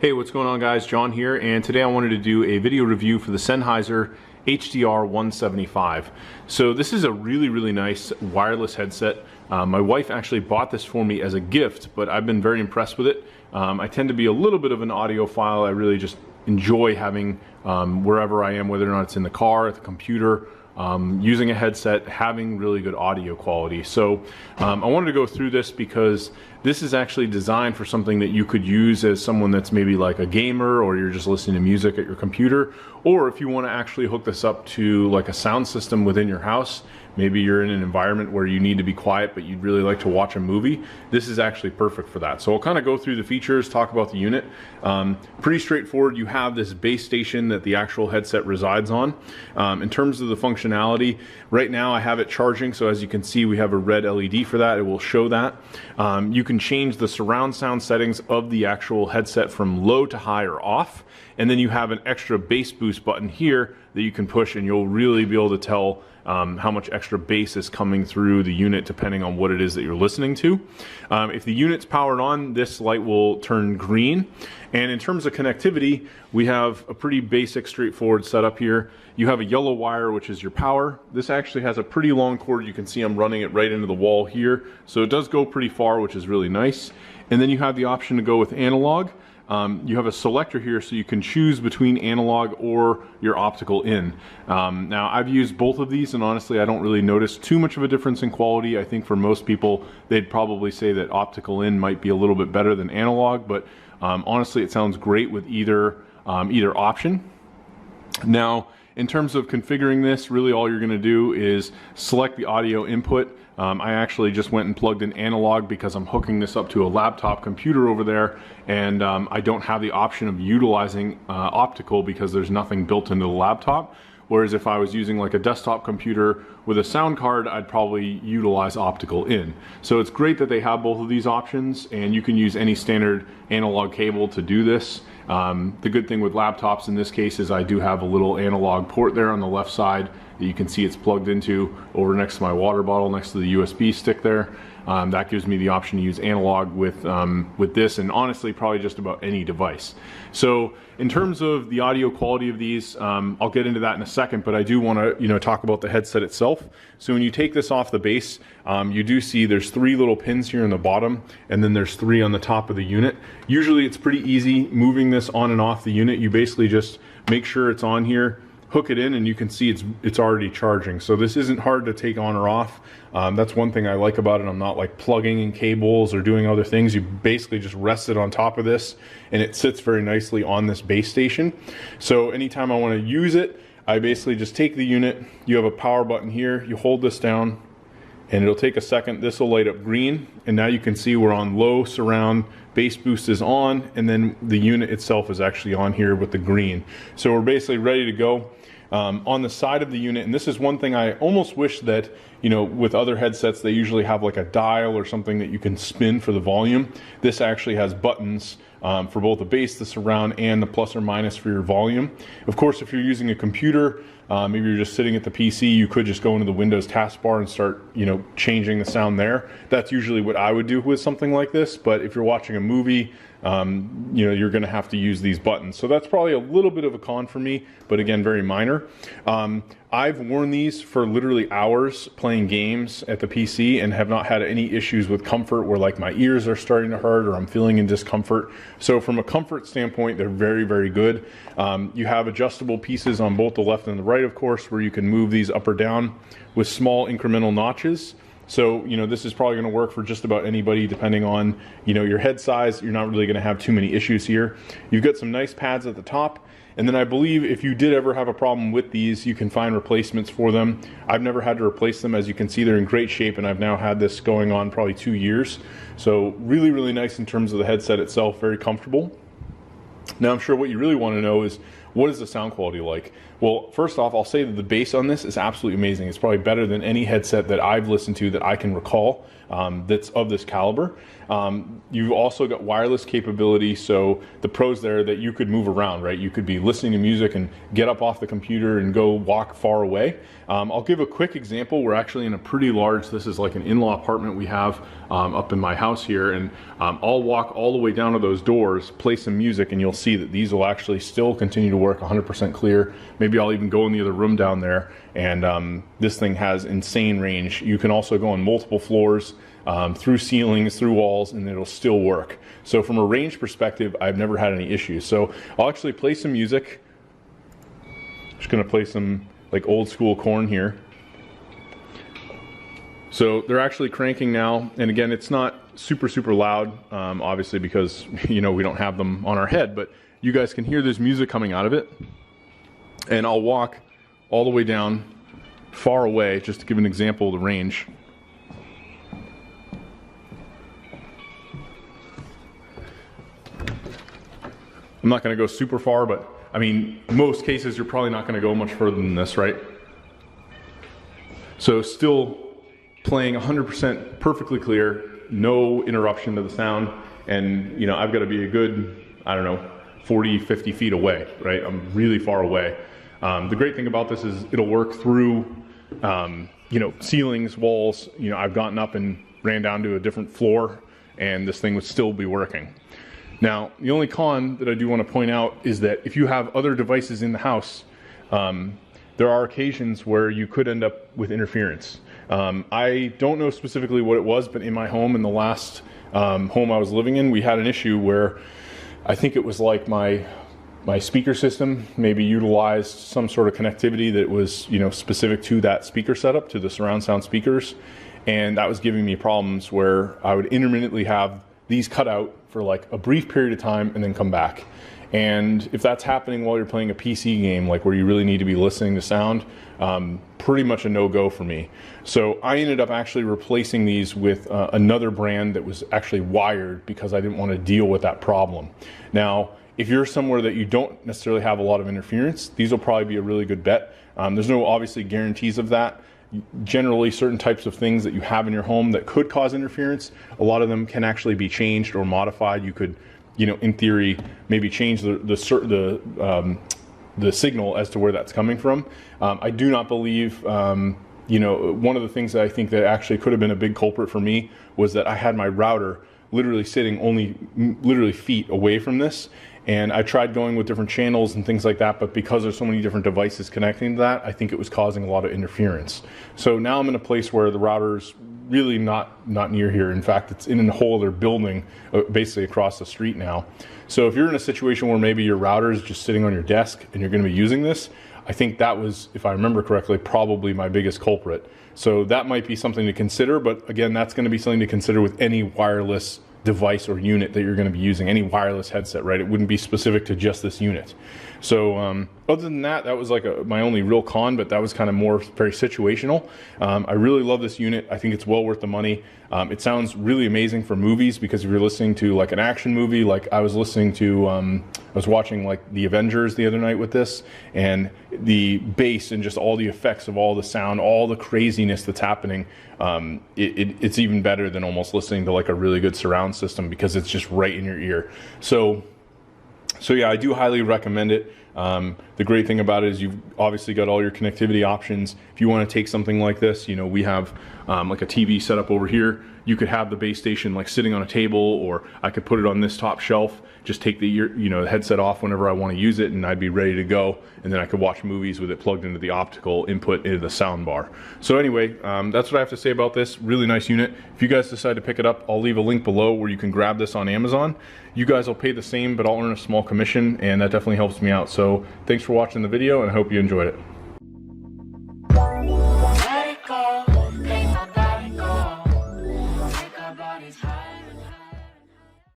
Hey, what's going on guys? John here, and today I wanted to do a video review for the Sennheiser HDR175. So this is a really nice wireless headset. My wife actually bought this for me as a gift, but I've been very impressed with it. I tend to be a little bit of an audiophile. I really just enjoy having wherever I am, whether or not it's in the car, at the computer, using a headset, having really good audio quality. So I wanted to go through this because this is actually designed for something that you could use as someone that's maybe like a gamer, or you're just listening to music at your computer, or if you want to actually hook this up to like a sound system within your house. Maybe you're in an environment where you need to be quiet but you'd really like to watch a movie. This is actually perfect for that. So I'll kind of go through the features, talk about the unit. Pretty straightforward. You have this base station that the actual headset resides on. In terms of the functionality, right now I have it charging, so as you can see we have a red LED for that. It will show that. You can change the surround sound settings of the actual headset from low to high or off, and then you have an extra bass boost button here that you can push, and you'll really be able to tell how much extra bass is coming through the unit depending on what it is that you're listening to. If the unit's powered on, this light will turn green. And in terms of connectivity, we have a pretty basic, straightforward setup here. You have a yellow wire, which is your power. This actually has a pretty long cord. You can see I'm running it right into the wall here. So it does go pretty far, which is really nice. And then you have the option to go with analog. You have a selector here, so you can choose between analog or your optical in. Now I've used both of these, and honestly I don't really notice too much of a difference in quality. I think for most people they'd probably say that optical in might be a little bit better than analog, but honestly it sounds great with either option. Now in terms of configuring this, really all you're going to do is select the audio input. I actually just went and plugged in analog because I'm hooking this up to a laptop computer over there, and I don't have the option of utilizing optical because there's nothing built into the laptop. Whereas if I was using like a desktop computer with a sound card, I'd probably utilize optical in. So it's great that they have both of these options, and you can use any standard analog cable to do this. The good thing with laptops in this case is I do have a little analog port there on the left side that you can see it's plugged into over next to my water bottle, next to the USB stick there. That gives me the option to use analog with this, and honestly probably just about any device. So in terms of the audio quality of these, I'll get into that in a second, but I do want to talk about the headset itself. So when you take this off the base, you do see there's 3 little pins here in the bottom, and then there's 3 on the top of the unit. Usually it's pretty easy moving this on and off the unit. You basically just make sure it's on here, hook it in, and you can see it's already charging. So this isn't hard to take on or off. That's one thing I like about it. I'm not like plugging in cables or doing other things. You basically just rest it on top of this, and it sits very nicely on this base station. So anytime I want to use it, I basically just take the unit. You have a power button here. You hold this down, and it'll take a second. This will light up green, and now you can see we're on low surround. Bass boost is on, and then the unit itself is actually on here with the green. So we're basically ready to go. On the side of the unit, and this is one thing I almost wish that, with other headsets, they usually have like a dial or something that you can spin for the volume. This actually has buttons for both the bass, the surround, and the plus or minus for your volume. Of course, if you're using a computer, maybe you're just sitting at the PC, you could just go into the Windows taskbar and start, changing the sound there. That's usually what I would do with something like this, but if you're watching a movie, you're going to have to use these buttons. So that's probably a little bit of a con for me, but again, very minor. I've worn these for literally hours playing games at the PC and have not had any issues with comfort where like my ears are starting to hurt or I'm feeling in discomfort. So from a comfort standpoint, they're very good. You have adjustable pieces on both the left and the right, of course, where you can move these up or down with small incremental notches. So, this is probably going to work for just about anybody depending on, your head size. You're not really going to have too many issues here. You've got some nice pads at the top. And then I believe if you did ever have a problem with these, you can find replacements for them. I've never had to replace them. As you can see, they're in great shape, and I've now had this going on probably 2 years. So really nice in terms of the headset itself, very comfortable. Now I'm sure what you really want to know is, what is the sound quality like? Well, first off, I'll say that the bass on this is absolutely amazing. It's probably better than any headset that I've listened to that I can recall that's of this caliber. You've also got wireless capability, so the pros there that you could move around, right? You could be listening to music and get up off the computer and go walk far away. I'll give a quick example. We're actually in a pretty large, this is like an in-law apartment we have up in my house here, and I'll walk all the way down to those doors, play some music, and you'll see that these will actually still continue to work 100% clear. Maybe I'll even go in the other room down there, and this thing has insane range. You can also go on multiple floors, through ceilings, through walls, and it'll still work. So from a range perspective, I've never had any issues. So I'll actually play some music. Just gonna play some like old school Korn here. So they're actually cranking now, and again, it's not super loud, obviously, because we don't have them on our head, but you guys can hear there's music coming out of it. And I'll walk all the way down far away, just to give an example of the range. I'm not going to go super far, but I mean, most cases you're probably not going to go much further than this, right? So still playing 100% perfectly clear, no interruption to the sound, and I've got to be a good, I don't know, 40, 50 feet away, right? I'm really far away. The great thing about this is it'll work through, ceilings, walls. I've gotten up and ran down to a different floor, and this thing would still be working. Now, the only con that I do want to point out is that if you have other devices in the house, there are occasions where you could end up with interference. I don't know specifically what it was, but in my home, in the last home I was living in, we had an issue where I think it was like my speaker system maybe utilized some sort of connectivity that was specific to that speaker setup, to the surround sound speakers, and that was giving me problems where I would intermittently have these cut out for like a brief period of time and then come back. And if that's happening while you're playing a PC game, like where you really need to be listening to sound, pretty much a no-go for me. So I ended up actually replacing these with another brand that was actually wired, because I didn't want to deal with that problem. Now, if you're somewhere that you don't necessarily have a lot of interference, these will probably be a really good bet. There's no obviously guarantees of that. Generally, certain types of things that you have in your home that could cause interference, a lot of them can actually be changed or modified. You could, in theory, maybe change the signal as to where that's coming from. I do not believe, one of the things that I think that actually could have been a big culprit for me was that I had my router literally sitting only literally feet away from this. And I tried going with different channels and things like that, but because there's so many different devices connecting to that, I think it was causing a lot of interference. So now I'm in a place where the router's really not near here. In fact, it's in a whole other building, basically across the street now. So if you're in a situation where maybe your router is just sitting on your desk and you're going to be using this, I think that was, if I remember correctly, probably my biggest culprit. So that might be something to consider, but again, that's going to be something to consider with any wireless device or unit that you're going to be using, any wireless headset, right? It wouldn't be specific to just this unit. So other than that, that was like my only real con, but that was kind of more very situational. I really love this unit. I think it's well worth the money. It sounds really amazing for movies, because if you're listening to like an action movie, like I was listening to, I was watching like The Avengers the other night with this, and the bass and just all the effects of all the sound, all the craziness that's happening, it's even better than almost listening to like a really good surround system, because it's just right in your ear. So yeah, I do highly recommend it. The great thing about it is you've obviously got all your connectivity options. If you want to take something like this, we have like a TV set up over here. You could have the base station like sitting on a table, or I could put it on this top shelf, just take the the headset off whenever I want to use it, and I'd be ready to go. And then I could watch movies with it plugged into the optical input into the sound bar. So anyway, that's what I have to say about this. Really nice unit. If you guys decide to pick it up, I'll leave a link below where you can grab this on Amazon. You guys will pay the same, but I'll earn a small commission, and that definitely helps me out. So thanks for watching the video, and I hope you enjoyed it.